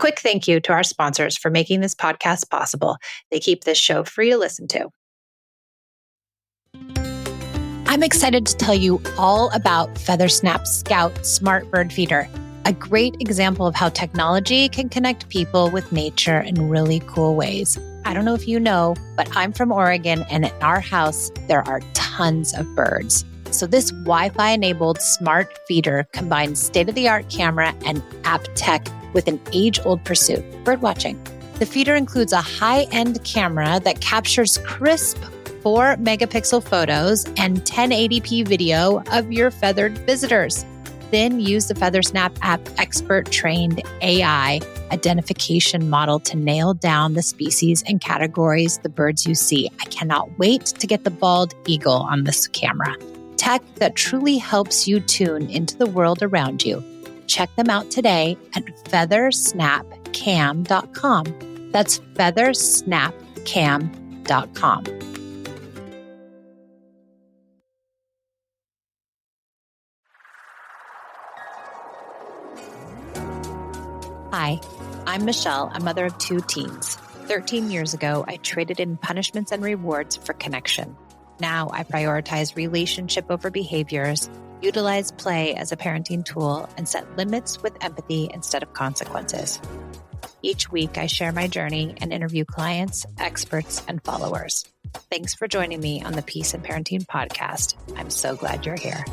quick thank you to our sponsors for making this podcast possible. They keep this show free to listen to. I'm excited to tell you all about FeatherSnap Scout Smart Bird Feeder, a great example of how technology can connect people with nature in really cool ways. I don't know if you know, but I'm from Oregon, and in our house, there are tons of birds. So this Wi-Fi-enabled smart feeder combines state-of-the-art camera and app tech with an age-old pursuit, birdwatching. The feeder includes a high-end camera that captures crisp 4-megapixel photos and 1080p video of your feathered visitors. Then use the FeatherSnap app expert-trained AI identification model to nail down the species and categories the birds you see. I cannot wait to get the bald eagle on this camera. Tech that truly helps you tune into the world around you. Check them out today at feathersnapcam.com. That's feathersnapcam.com. Hi, I'm Michelle, a mother of 2 teens. 13 years ago, I traded in punishments and rewards for connection. Now I prioritize relationship over behaviors, utilize play as a parenting tool, and set limits with empathy instead of consequences. Each week, I share my journey and interview clients, experts, and followers. Thanks for joining me on the Peace and Parenting podcast. I'm so glad you're here.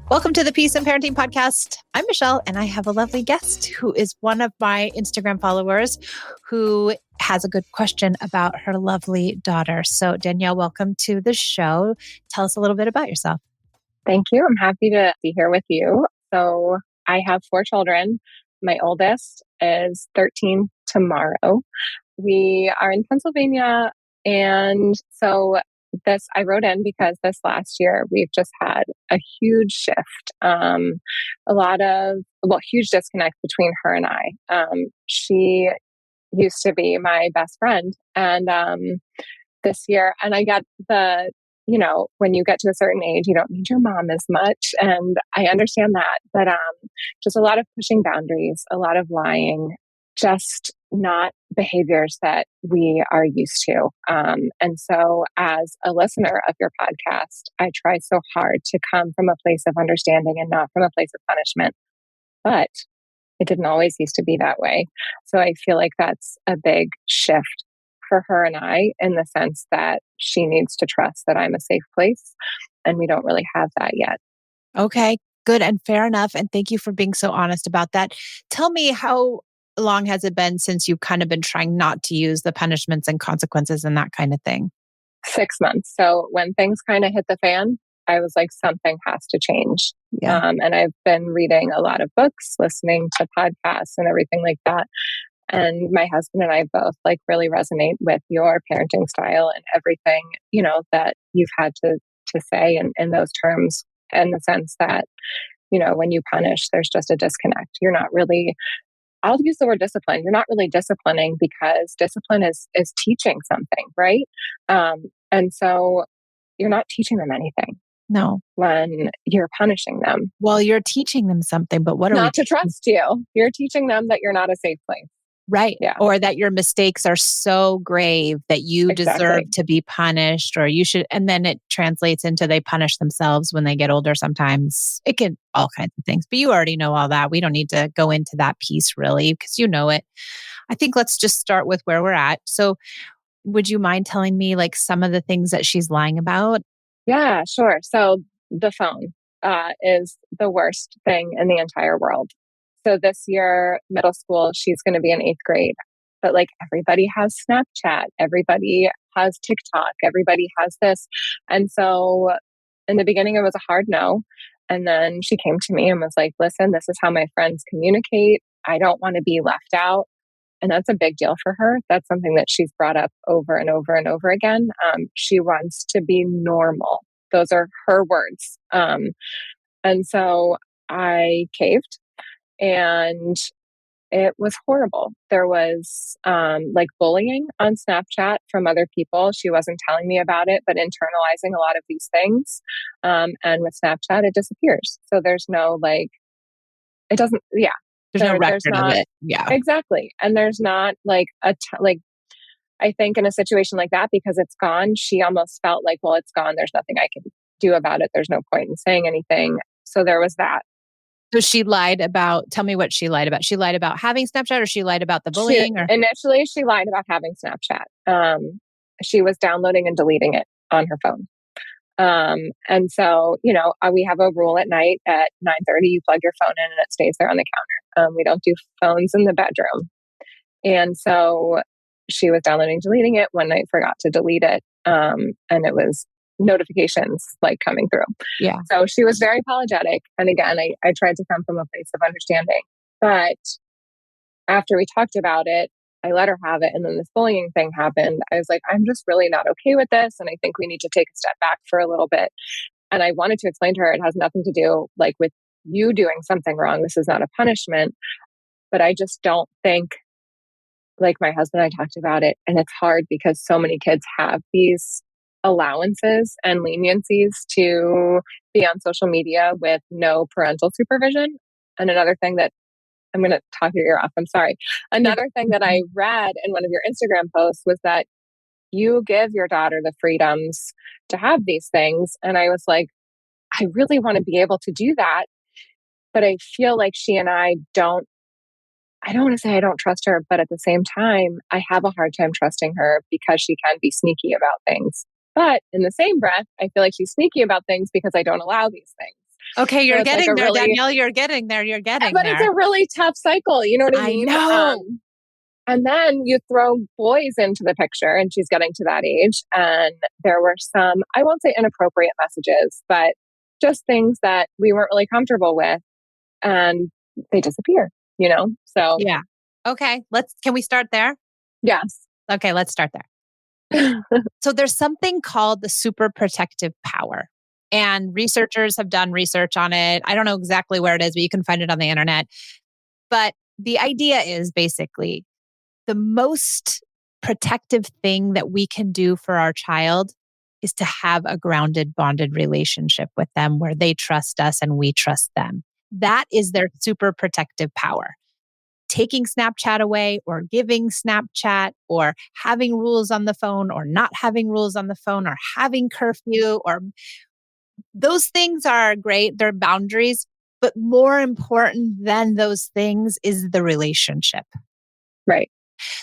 Welcome to the Peace and Parenting podcast. I'm Michelle, and I have a lovely guest who is one of my Instagram followers who has a good question about her lovely daughter. So Danielle, welcome to the show. Tell us a little bit about yourself. Thank you. I'm happy to be here with you. So I have 4 children. My oldest is 13 tomorrow. We are in Pennsylvania. And so I wrote in because this last year we've just had a huge shift, huge disconnect between her and I. She used to be my best friend, and this year, and I get when you get to a certain age, you don't need your mom as much, and I understand that, but just a lot of pushing boundaries, a lot of lying, just not behaviors that we are used to. And so as a listener of your podcast, I try so hard to come from a place of understanding and not from a place of punishment. But it didn't always used to be that way. So I feel like that's a big shift for her and I, in the sense that she needs to trust that I'm a safe place. And we don't really have that yet. Okay, good and fair enough. And thank you for being so honest about that. Tell me, how long has it been since you've kind of been trying not to use the punishments and consequences and that kind of thing? 6 months. So when things kind of hit the fan, I was like, something has to change. Yeah. And I've been reading a lot of books, listening to podcasts and everything like that. And my husband and I both really resonate with your parenting style and everything, that you've had to say in those terms, in the sense that, when you punish, there's just a disconnect. You're not really, I'll use the word discipline. You're not really disciplining, because discipline is teaching something, right? And so you're not teaching them anything. No. When you're punishing them. Well, you're teaching them something, but what are not to trust you. You're teaching them that you're not a safe place. Right. Yeah. Or that your mistakes are so grave that you deserve to be punished, or you should. And then it translates into they punish themselves when they get older. Sometimes it can, all kinds of things, but you already know all that. We don't need to go into that piece really, because you know it. I think let's just start with where we're at. So would you mind telling me some of the things that she's lying about? Yeah, sure. So the phone is the worst thing in the entire world. So this year, middle school, she's going to be in 8th grade. But everybody has Snapchat, everybody has TikTok, everybody has this. And so in the beginning, it was a hard no. And then she came to me and was like, listen, this is how my friends communicate. I don't want to be left out. And that's a big deal for her. That's something that she's brought up over and over and over again. She wants to be normal. Those are her words. And so I caved, and it was horrible. There was like bullying on Snapchat from other people. She wasn't telling me about it, but internalizing a lot of these things. And with Snapchat, it disappears. So there's no like, it doesn't, yeah, There's no there's record of not it. Yeah. exactly. And there's not like like, I think in a situation like that, because it's gone, she almost felt like, well, it's gone. There's nothing I can do about it. There's no point in saying anything. So there was that. So she lied about, tell me what she lied about. She lied about having Snapchat, or she lied about the She bullying, or? initially she lied about having Snapchat. She was downloading and deleting it on her phone. And so, we have a rule at night at 9:30, you plug your phone in and it stays there on the counter. We don't do phones in the bedroom. And so she was downloading, deleting it one night, forgot to delete it. And it was notifications like coming through. Yeah. So she was very apologetic. And again, I tried to come from a place of understanding. But after we talked about it, I let her have it. And then this bullying thing happened. I was like, I'm just really not okay with this. And I think we need to take a step back for a little bit. And I wanted to explain to her it has nothing to do like with you doing something wrong. This is not a punishment. But I just don't think, like my husband and I talked about it, and it's hard because so many kids have these allowances and leniencies to be on social media with no parental supervision. And another thing that I'm going to talk your ear off. I'm sorry. Another thing that I read in one of your Instagram posts was that you give your daughter the freedoms to have these things. And I was like, I really want to be able to do that. But I feel like she and I don't want to say I don't trust her, but at the same time, I have a hard time trusting her because she can be sneaky about things. But in the same breath, I feel like she's sneaky about things because I don't allow these things. Okay, you're So it's like getting a there, really, Danielle. You're getting there. You're getting but there. it's a really tough cycle. You know what I I mean? know. And then you throw boys into the picture, and she's getting to that age. And there were some, I won't say inappropriate messages, but just things that we weren't really comfortable with. And they disappear. So, Yeah. Okay. Can we start there? yes. Okay, let's start there. So there's something called the super protective power. And researchers have done research on it. I don't know exactly where it is, but you can find it on the internet. But the idea is basically the most protective thing that we can do for our child is to have a grounded, bonded relationship with them where they trust us and we trust them. That is their super protective power. Taking Snapchat away or giving Snapchat or having rules on the phone or not having rules on the phone or having curfew, or those things are great. They're boundaries. But more important than those things is the relationship. Right.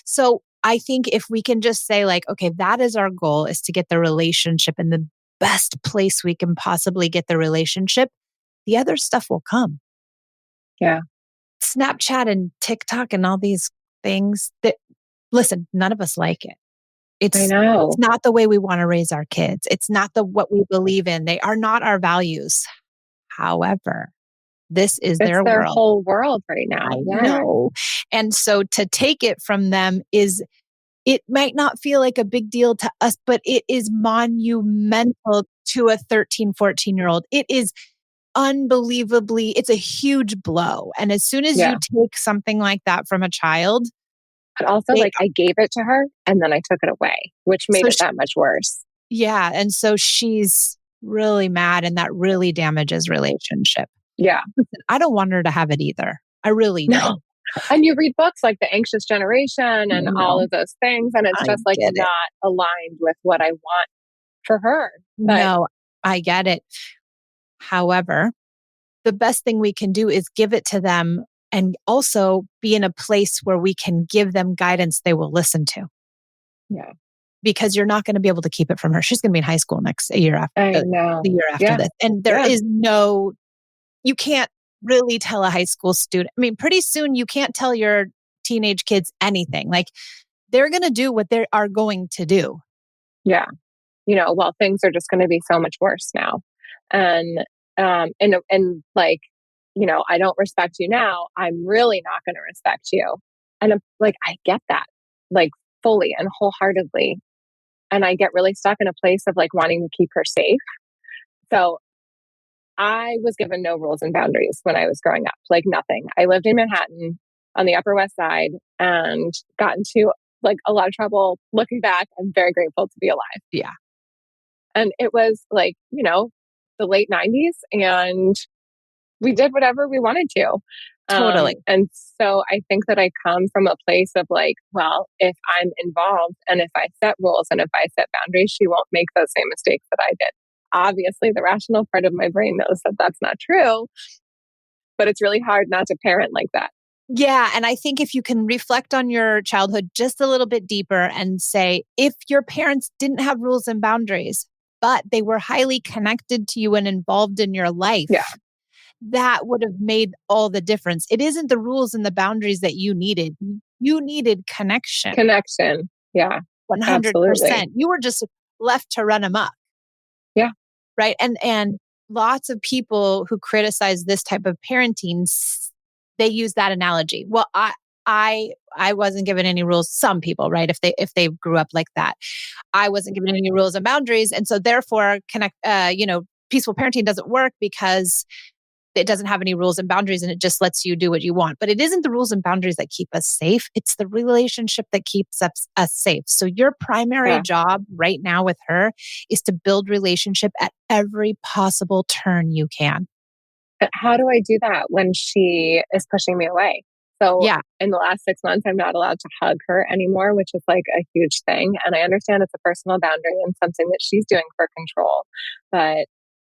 So I think if we can just say like, okay, that is our goal, is to get the relationship in the best place we can possibly get the relationship, the other stuff will come. Yeah. Snapchat and TikTok and all these things that, listen, none of us like it. I It's know. not the way we want to raise our kids. It's not what we believe in. They are not our values. However, this is It's their their world. whole world right now. I Yeah. know. And so to take it from them it might not feel like a big deal to us, but it is monumental to a 13, 14-year-old. It is unbelievably, it's a huge blow. And as soon as Yeah. you take something like that from a child, But also, they, like, I gave it to her and then I took it away, which made so it that much worse. yeah. And so she's really mad, and that really damages relationship. Yeah. I don't want her to have it either. I really No. don't. And you read books like The Anxious Generation and all No, of those things, and it's I just like get it. not aligned with what I want for her. But No, I get it. However, the best thing we can do is give it to them and also be in a place where we can give them guidance they will listen to. yeah, Because you're not going to be able to keep it from her. She's going to be in high school next year after I know. the year after Yeah. this. And there Yeah. is you can't really tell a high school student. I mean, pretty soon you can't tell your teenage kids anything. Like, they're going to do what they are going to do. Yeah. Well, things are just going to be so much worse now. And, and like, I don't respect you now. I'm really not going to respect you. And I'm like, I get that, like, fully and wholeheartedly. And I get really stuck in a place of like wanting to keep her safe. So I was given no rules and boundaries when I was growing up, like nothing. I lived in Manhattan. on the Upper West Side and got into like a lot of trouble. Looking back, I'm very grateful to be alive. Yeah, And it was like, the late 90s, and we did whatever we wanted to. totally. And so I think that I come from a place of like, well, if I'm involved and if I set rules and if I set boundaries, she won't make those same mistakes that I did. Obviously, the rational part of my brain knows that that's not true, but it's really hard not to parent like that. Yeah. And I think if you can reflect on your childhood just a little bit deeper and say, if your parents didn't have rules and boundaries, but they were highly connected to you and involved in your life, Yeah. that would have made all the difference. It isn't the rules and the boundaries that you needed. You needed connection. Connection. Yeah. 100%. Absolutely. You were just left to run amok. Yeah. Right. And lots of people who criticize this type of parenting, they use that analogy. Well, I wasn't given any rules. Some people, right? If they grew up like that, I wasn't given any rules and boundaries, and so therefore, peaceful parenting doesn't work because it doesn't have any rules and boundaries, and it just lets you do what you want. But it isn't the rules and boundaries that keep us safe. It's the relationship that keeps us safe. So your primary Yeah. job right now with her is to build relationship at every possible turn you can. But how do I do that when she is pushing me away? So Yeah. in the last 6 months, I'm not allowed to hug her anymore, which is like a huge thing. And I understand it's a personal boundary and something that she's doing for control. But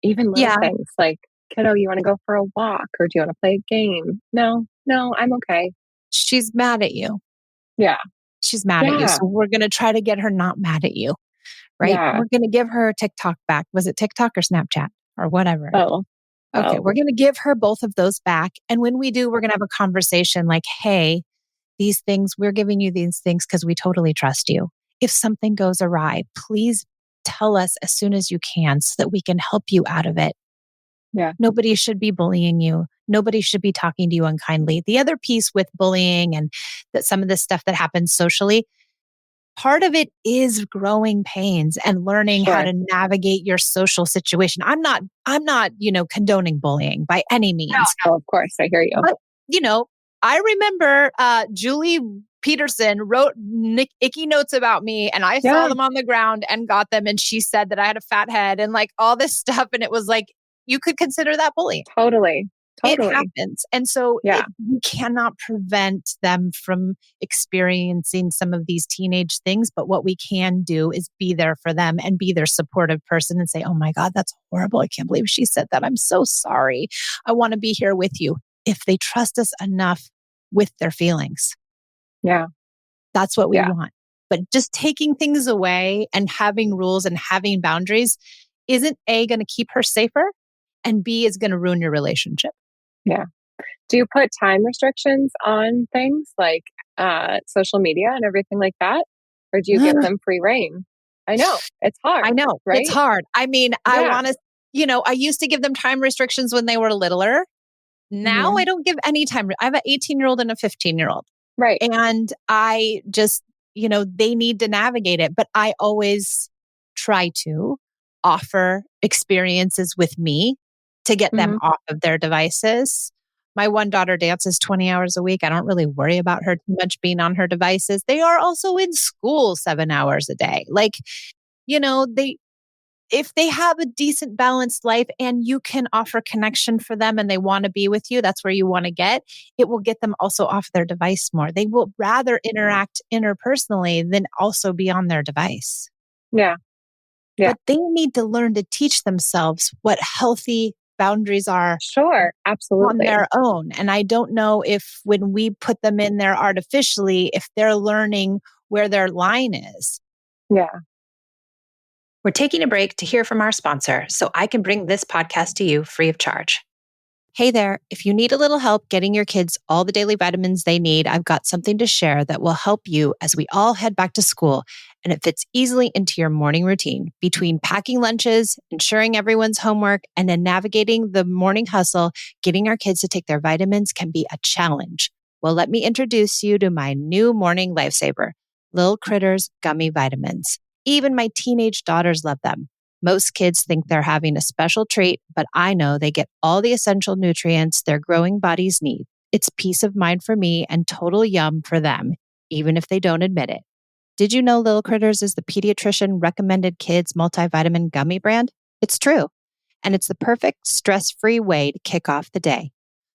even little Yeah. things like, kiddo, you want to go for a walk or do you want to play a game? No, no, I'm okay. She's mad at you. Yeah. She's mad at you. Yeah. So we're going to try to get her not mad at you, right? Yeah. We're going to give her TikTok back. Was it TikTok or Snapchat or whatever? Oh, Okay, oh, we're going to give her both of those back. And when we do, we're going to have a conversation like, hey, these things, we're giving you these things because we totally trust you. If something goes awry, please tell us as soon as you can so that we can help you out of it. yeah. Nobody should be bullying you. Nobody should be talking to you unkindly. The other piece with bullying and that some of the stuff that happens socially, part of it is growing pains and learning how Sure. to navigate your social situation. I'm not, condoning bullying by any means. Oh, of course. I hear you. But, I remember Julie Peterson wrote icky notes about me and I saw Yeah. them on the ground and got them. And she said that I had a fat head and like all this stuff. And it was like, you could consider that bullying. Totally. It Totally. happens. And so Yeah. you cannot prevent them from experiencing some of these teenage things. But what we can do is be there for them and be their supportive person and say, oh my God, that's horrible. I can't believe she said that. I'm so sorry. I want to be here with you. If they trust us enough with their feelings, Yeah. that's what we Yeah. want. But just taking things away and having rules and having boundaries isn't A, going to keep her safer, and B, is going to ruin your relationship. Yeah. Do you put time restrictions on things like social media and everything like that? Or do you give them free reign? I know it's hard, I know it's right? hard. I mean, I Yeah. want to, I used to give them time restrictions when they were littler. Now I Hmm. don't give any time. I have an 18-year-old and a 15-year-old. Right. And I just, they need to navigate it. But I always try to offer experiences with me to get them Hmm. off of their devices. My one daughter dances 20 hours a week. I don't really worry about her too much being on her devices. They are also in school 7 hours a day. Like, they, if they have a decent balanced life and you can offer connection for them and they want to be with you, that's where you want to get, it will get them also off their device more. They will rather interact interpersonally than also be on their device. Yeah. Yeah. But they need to learn to teach themselves what healthy boundaries are Sure. on Absolutely. their own. And I don't know if when we put them in there artificially, if they're learning where their line is. Yeah. We're taking a break to hear from our sponsor so I can bring this podcast to you free of charge. Hey there, if you need a little help getting your kids all the daily vitamins they need, I've got something to share that will help you as we all head back to school, and it fits easily into your morning routine. Between packing lunches, ensuring everyone's homework, and then navigating the morning hustle, getting our kids to take their vitamins can be a challenge. Well, let me introduce you to my new morning lifesaver, Little Critters Gummy Vitamins. Even my teenage daughters love them. Most kids think they're having a special treat, but I know they get all the essential nutrients their growing bodies need. It's peace of mind for me and total yum for them, even if they don't admit it. Did you know Little Critters is the pediatrician recommended kids multivitamin gummy brand? It's true. And it's the perfect stress free way to kick off the day.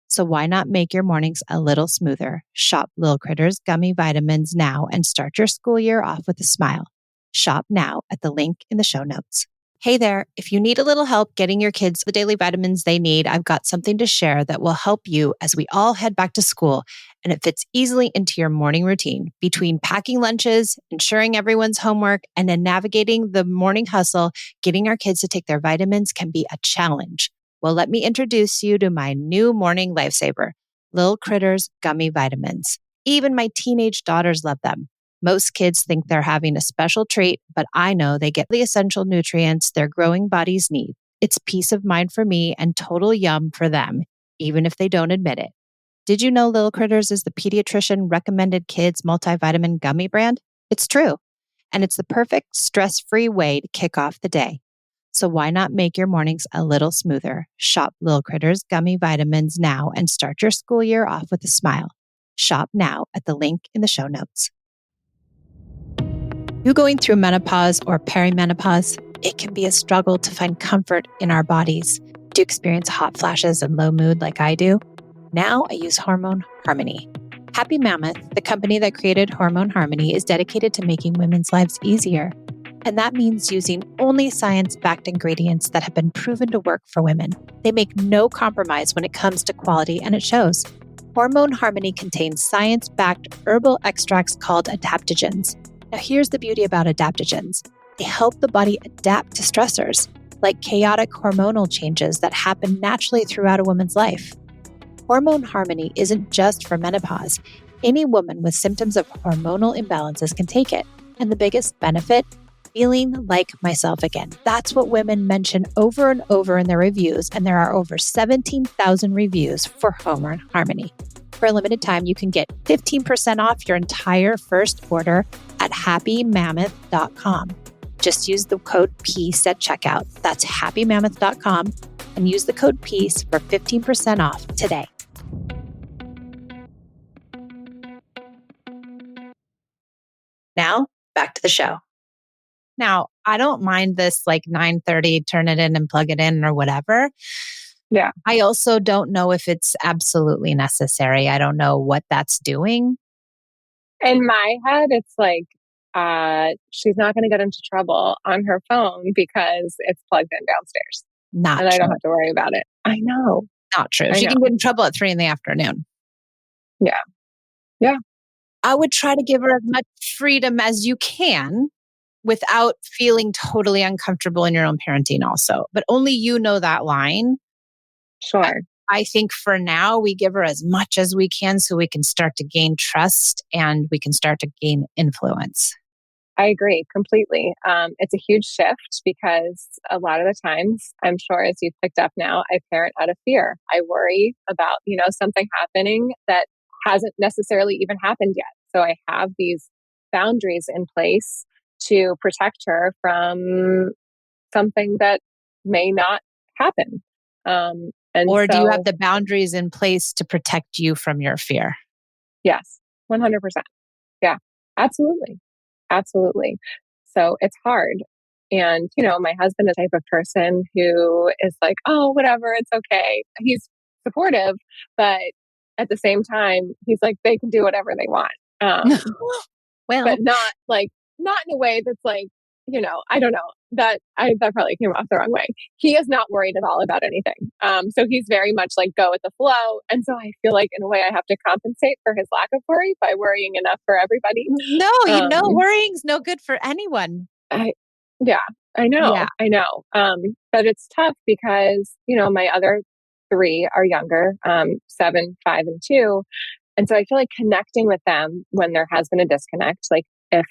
So why not make your mornings a little smoother? Shop Little Critters gummy vitamins now and start your school year off with a smile. Shop now at the link in the show notes. Hey there, if you need a little help getting your kids the daily vitamins they need, I've got something to share that will help you as we all head back to school, and it fits easily into your morning routine. Between packing lunches, ensuring everyone's homework, and then navigating the morning hustle, getting our kids to take their vitamins can be a challenge. Well, let me introduce you to my new morning lifesaver, Little Critters Gummy Vitamins. Even my teenage daughters love them. Most kids think they're having a special treat, but I know they get the essential nutrients their growing bodies need. It's peace of mind for me and total yum for them, even if they don't admit it. Did you know Little Critters is the pediatrician recommended kids multivitamin gummy brand? It's true. And it's the perfect stress-free way to kick off the day. So why not make your mornings a little smoother? Shop Little Critters gummy vitamins now and start your school year off with a smile. Shop now at the link in the show notes. You going through menopause or perimenopause, it can be a struggle to find comfort in our bodies. Do you experience hot flashes and low mood like I do? Now I use Hormone Harmony. Happy Mammoth, the company that created Hormone Harmony, is dedicated to making women's lives easier. And that means using only science-backed ingredients that have been proven to work for women. They make no compromise when it comes to quality, and it shows. Hormone Harmony contains science-backed herbal extracts called adaptogens. Now, here's the beauty about adaptogens. They help the body adapt to stressors, like chaotic hormonal changes that happen naturally throughout a woman's life. Hormone Harmony isn't just for menopause. Any woman with symptoms of hormonal imbalances can take it. And the biggest benefit? Feeling like myself again. That's what women mention over and over in their reviews, and there are over 17,000 reviews for Hormone Harmony. For a limited time, you can get 15% off your entire first order at happymammoth.com. Just use the code PEACE at checkout. That's happymammoth.com and use the code PEACE for 15% off today. Now, back to the show. Now, I don't mind this like 9:30, turn it in and plug it in or whatever. Yeah. I also don't know if it's absolutely necessary. I don't know what that's doing. In my head, it's like, she's not going to get into trouble on her phone because it's plugged in downstairs. Not and I true. don't have to worry about it. I know. Not true. I She know. can get in trouble at 3 p.m. Yeah. Yeah. I would try to give her as much freedom as you can without feeling totally uncomfortable in your own parenting also. But only you know that line. Sure. I think for now, we give her as much as we can so we can start to gain trust and we can start to gain influence. I agree completely. It's a huge shift because a lot of the times, I'm sure as you've picked up now, I parent out of fear. I worry about, something happening that hasn't necessarily even happened yet. So I have these boundaries in place to protect her from something that may not happen. Or do you have the boundaries in place to protect you from your fear? Yes, 100%. Yeah, absolutely. Absolutely. So it's hard. And, my husband is the type of person who is like, oh, whatever, it's okay. He's supportive, but at the same time, he's like, they can do whatever they want. Well, but not in a way that's like, I don't know that probably came off the wrong way. He is not worried at all about anything. So he's very much like go with the flow. And so I feel like in a way I have to compensate for his lack of worry by worrying enough for everybody. No, worrying's no good for anyone. I know. Yeah. I know. But it's tough because, my other three are younger, 7, 5, and 2. And so I feel like connecting with them when there has been a disconnect, like if,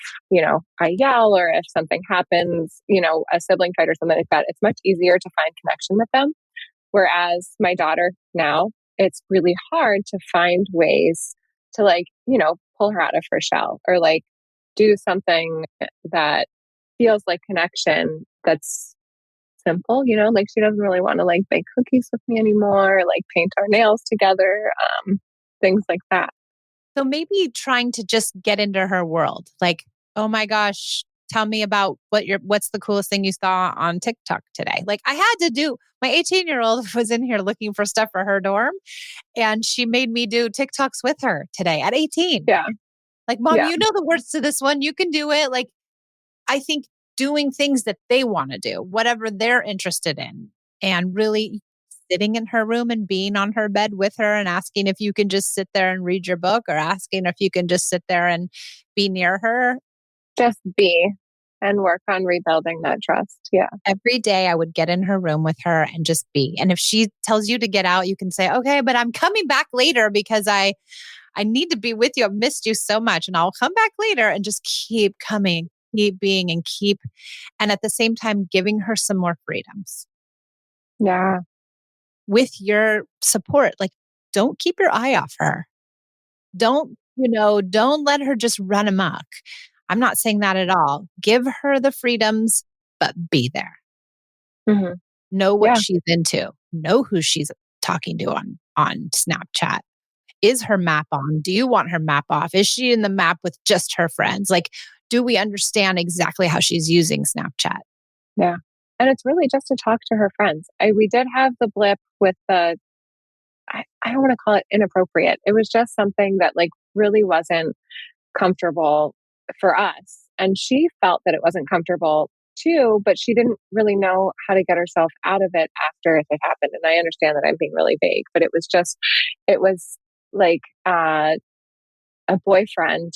I yell or if something happens, a sibling fight or something like that, it's much easier to find connection with them. Whereas my daughter now, it's really hard to find ways to pull her out of her shell or do something that feels like connection that's simple, she doesn't really want to bake cookies with me anymore, paint our nails together. things like that. So maybe trying to just get into her world. Like, oh my gosh, tell me about what's the coolest thing you saw on TikTok today? Like I had to do my 18-year-old was in here looking for stuff for her dorm and she made me do TikToks with her today at 18. Yeah. Like, Mom, Yeah. you know the words to this one. You can do it. Like, I think doing things that they want to do, whatever they're interested in, and really sitting in her room and being on her bed with her and asking if you can just sit there and read your book or asking if you can just sit there and be near her. Just be and work on rebuilding that trust. Yeah. Every day I would get in her room with her and just be. And if she tells you to get out, you can say, okay, but I'm coming back later because I need to be with you. I've missed you so much and I'll come back later and just keep coming, keep being and at the same time, giving her some more freedoms Yeah. with your support. Like, don't keep your eye off her. Don't let her just run amok. I'm not saying that at all. Give her the freedoms, but be there. Mm-hmm. Know what Yeah. she's into. Know who she's talking to on Snapchat. Is her map on? Do you want her map off? Is she in the map with just her friends? Like, do we understand exactly how she's using Snapchat? Yeah. And it's really just to talk to her friends. We did have the blip with I don't want to call it inappropriate. It was just something that like really wasn't comfortable for us. And she felt that it wasn't comfortable too, but she didn't really know how to get herself out of it after it had happened. And I understand that I'm being really vague, but it was like a boyfriend.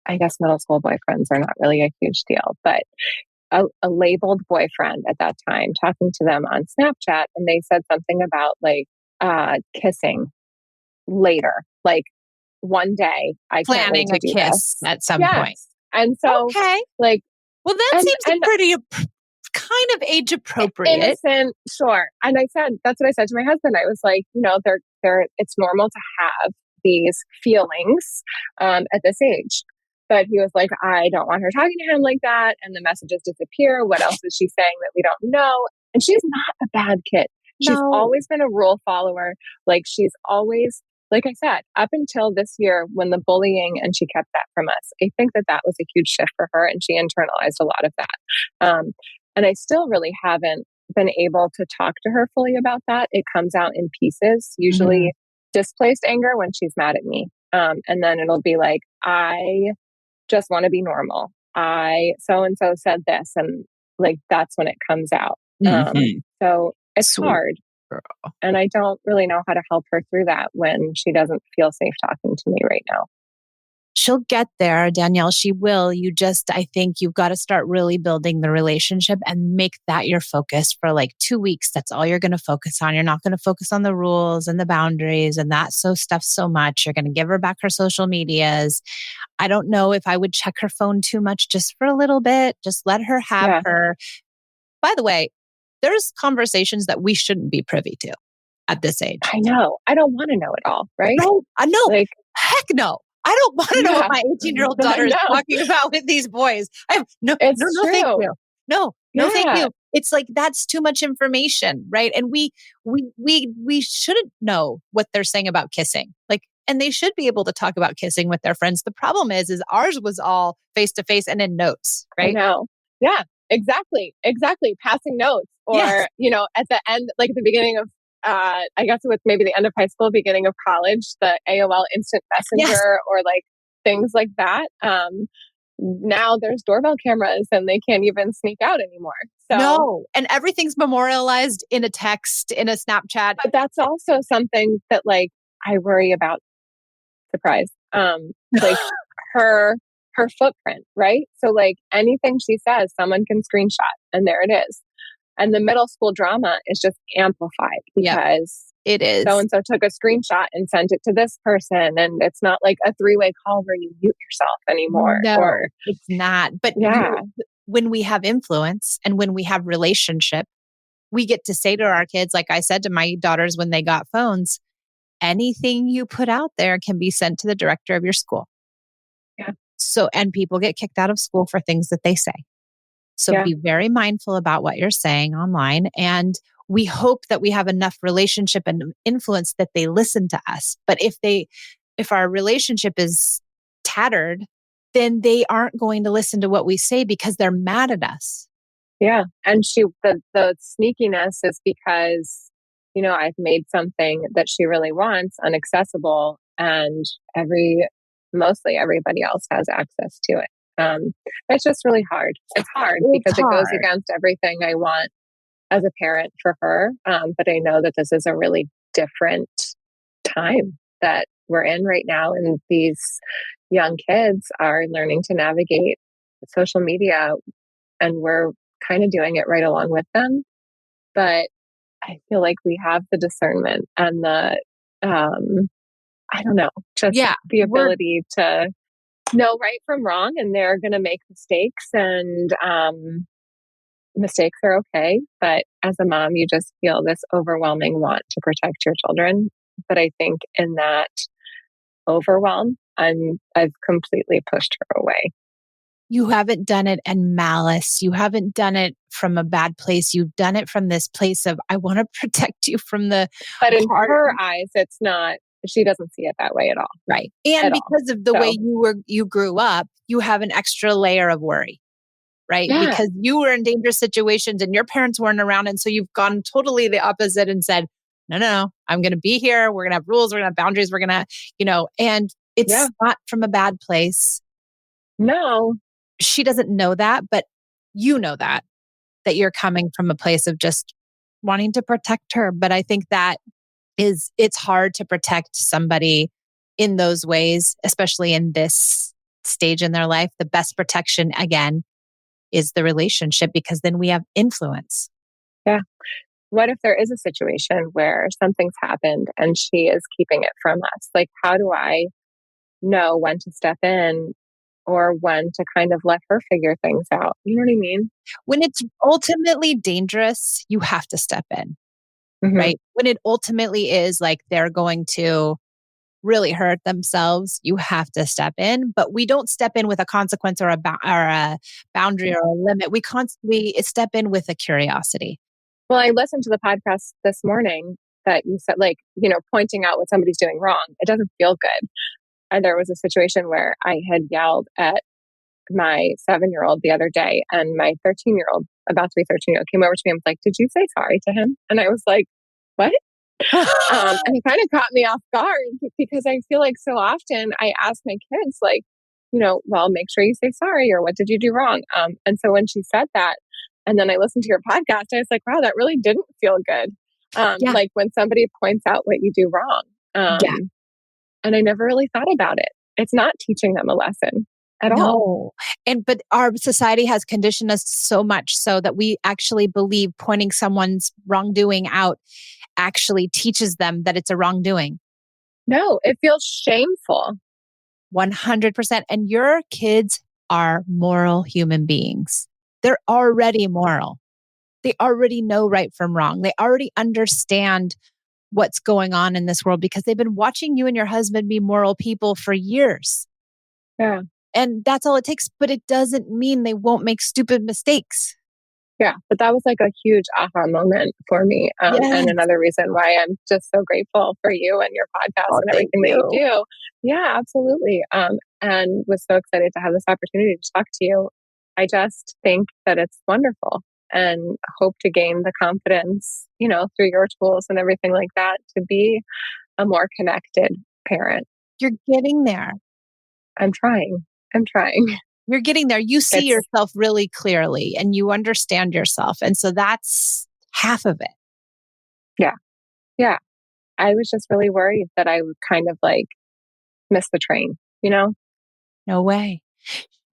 I guess middle school boyfriends are not really a huge deal, but a labeled boyfriend at that time talking to them on Snapchat. And they said something about like kissing later, like one day I can't wait Planning to a do kiss this. at some point. Yes. And so Okay. like Well, that seems and pretty kind of age appropriate. innocent, sure. And that's what I said to my husband. I was like, it's normal to have these feelings at this age. But he was like, I don't want her talking to him like that. And the messages disappear. What else is she saying that we don't know? And she's not a bad kid. She's No. always been a rule follower. Like she's always, like I said, up until this year when the bullying and she kept that from us, I think that was a huge shift for her and she internalized a lot of that. And I still really haven't been able to talk to her fully about that. It comes out in pieces, usually displaced anger when she's mad at me. And then it'll be like, I just want to be normal. So and so said this, and like that's when it comes out. So it's Sweet hard. girl. And I don't really know how to help her through that when she doesn't feel safe talking to me right now. She'll get there, Danielle. She will. I think you've got to start really building the relationship and make that your focus for like 2 weeks. That's all you're going to focus on. You're not going to focus on the rules and the boundaries and that stuff so much. You're going to give her back her social medias. I don't know if I would check her phone too much just for a little bit. Just let her have her. By the way, there's conversations that we shouldn't be privy to at this age. I know. I don't want to know it all, right? I know. Like, heck no. I don't want to know what my 18-year-old daughter is talking about with these boys. I have no, it's no, true. thank you. No, thank you. It's like, that's too much information, right? And we shouldn't know what they're saying about kissing. Like, and they should be able to talk about kissing with their friends. The problem is ours was all face to face and in notes, right? I know. Yeah, exactly. Passing notes or, at the end, like at the beginning of, I guess with maybe the end of high school, beginning of college, the AOL instant messenger or like things like that. Now there's doorbell cameras and they can't even sneak out anymore. So, no. And everything's memorialized in a text, in a Snapchat. But that's also something that like I worry about. Surprise. Like her footprint, right? So like anything she says, someone can screenshot and there it is. And the middle school drama is just amplified because it is. So and so took a screenshot and sent it to this person. And it's not like a 3-way call where you mute yourself anymore. No, it's not. But when we have influence and when we have relationship, we get to say to our kids, like I said to my daughters when they got phones, anything you put out there can be sent to the director of your school. Yeah. So, and people get kicked out of school for things that they say. So be very mindful about what you're saying online. And we hope that we have enough relationship and influence that they listen to us. But if our relationship is tattered, then they aren't going to listen to what we say because they're mad at us. Yeah. And the sneakiness is because, I've made something that she really wants inaccessible, and mostly everybody else has access to it. It's just really hard. It's hard because it goes against everything I want as a parent for her. But I know that this is a really different time that we're in right now. And these young kids are learning to navigate social media, and we're kind of doing it right along with them. But I feel like we have the discernment and I don't know, just the ability to know right from wrong. And they're going to make mistakes, and mistakes are okay. But as a mom, you just feel this overwhelming want to protect your children. But I think in that overwhelm, I've completely pushed her away. You haven't done it in malice. You haven't done it from a bad place. You've done it from this place of, I want to protect you from the But in her eyes, it's not, she doesn't see it that way at all. Right. And because of the way you grew up, you have an extra layer of worry, right? Yeah. Because you were in dangerous situations and your parents weren't around. And so you've gone totally the opposite and said, no, I'm going to be here. We're going to have rules. We're going to have boundaries. We're going to, and it's not from a bad place. No. She doesn't know that, but you know that you're coming from a place of just wanting to protect her. But I think that it's hard to protect somebody in those ways, especially in this stage in their life. The best protection, again, is the relationship, because then we have influence. Yeah. What if there is a situation where something's happened and she is keeping it from us? Like, how do I know when to step in or when to kind of let her figure things out? You know what I mean? When it's ultimately dangerous, you have to step in, right? When it ultimately is like they're going to really hurt themselves, you have to step in. But we don't step in with a consequence or a boundary or a limit. We constantly step in with a curiosity. Well, I listened to the podcast this morning that you said, like, pointing out what somebody's doing wrong. It doesn't feel good. And there was a situation where I had yelled at my 7-year-old the other day, and my 13-year-old, about to be 13-year-old, came over to me and was like, "Did you say sorry to him?" And I was like, "What?" And it kind of caught me off guard, because I feel like so often I ask my kids, like, well, make sure you say sorry, or what did you do wrong? And so when she said that, and then I listened to your podcast, I was like, wow, that really didn't feel good. Like when somebody points out what you do wrong. And I never really thought about it. It's not teaching them a lesson at all. But our society has conditioned us so much so that we actually believe pointing someone's wrongdoing out actually teaches them that it's a wrongdoing. No, it feels shameful. 100%. And your kids are moral human beings. They're already moral. They already know right from wrong. They already understand what's going on in this world because they've been watching you and your husband be moral people for years. Yeah. And that's all it takes. But it doesn't mean they won't make stupid mistakes. Yeah. But that was like a huge aha moment for me. And another reason why I'm just so grateful for you and your podcast and everything that you do. Yeah, absolutely. And was so excited to have this opportunity to talk to you. I just think that it's wonderful, and hope to gain the confidence, through your tools and everything like that, to be a more connected parent. You're getting there. I'm trying. You're getting there. You see yourself really clearly and you understand yourself. And so that's half of it. Yeah. Yeah. I was just really worried that I would kind of like miss the train, No way.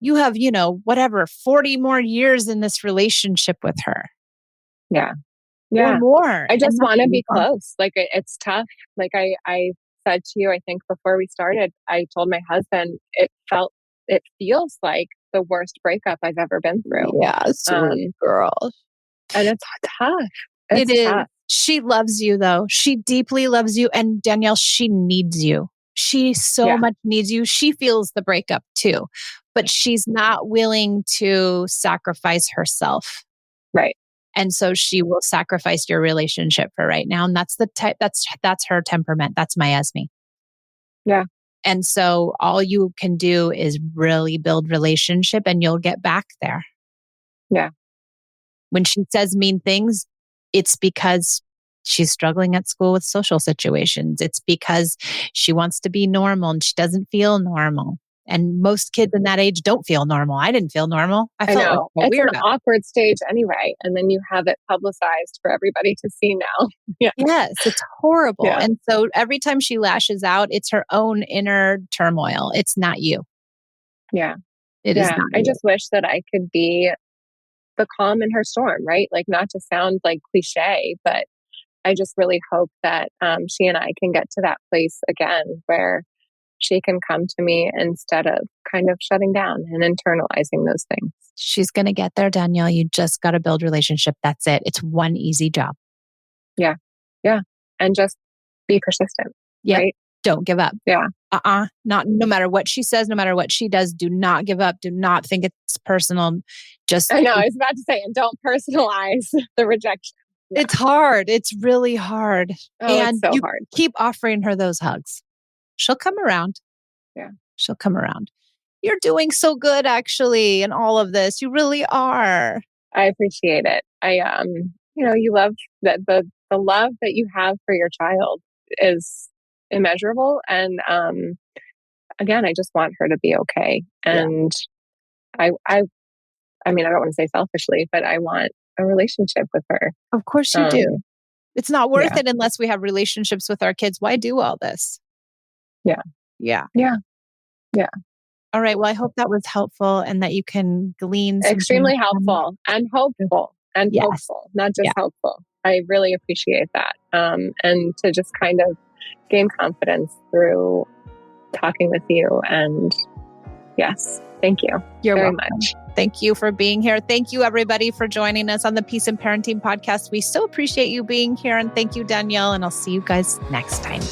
You have, 40 more years in this relationship with her. Yeah. Yeah. Or more. I just want to be close. Like it's tough. Like I said to you, I think before we started, I told my husband, it feels like the worst breakup I've ever been through. Yeah, sweet girl. And it's tough. It's tough. She loves you though. She deeply loves you. And Danielle, she needs you. She so much needs you. She feels the breakup too, but she's not willing to sacrifice herself. Right. And so she will sacrifice your relationship for right now. And that's the type, that's her temperament. That's my Esme. Yeah. And so all you can do is really build relationship and you'll get back there. Yeah. When she says mean things, it's because she's struggling at school with social situations. It's because she wants to be normal and she doesn't feel normal. And most kids in that age don't feel normal. I didn't feel normal. I felt know. like a It's weirdo. an awkward stage anyway. And then you have it publicized for everybody to see now. Yeah. Yes, it's horrible. Yeah. And so every time she lashes out, it's her own inner turmoil. It's not you. Yeah. It is not I you. just wish that I could be the calm in her storm, right? Like, not to sound like cliche, but I just really hope that she and I can get to that place again where she can come to me instead of kind of shutting down and internalizing those things. She's going to get there, Danielle. You just got to build relationship. That's it. It's one easy job. Yeah. Yeah. And just be persistent. Yeah. Right? Don't give up. Yeah. Not no matter what she says, no matter what she does, do not give up. Do not think it's personal. Just I know. I was about to say, and don't personalize the rejection. Yeah. It's hard. It's really hard. Oh, and it's so you hard. keep offering her those hugs. She'll come around. Yeah. She'll come around. You're doing so good, actually, in all of this. You really are. I appreciate it. You love that the love that you have for your child is immeasurable. And again, I just want her to be okay. And I mean, I don't want to say selfishly, but I want a relationship with her. Of course you do. It's not worth it unless we have relationships with our kids. Why do all this? Yeah. Yeah. Yeah. Yeah. All right. Well, I hope that was helpful and that you can glean extremely helpful and hopeful and hopeful, not just helpful. I really appreciate that. And to just kind of gain confidence through talking with you. And yes, thank you. You're very welcome. much. Thank you for being here. Thank you, everybody, for joining us on the Peace and Parenting podcast. We so appreciate you being here. And thank you, Danielle. And I'll see you guys next time.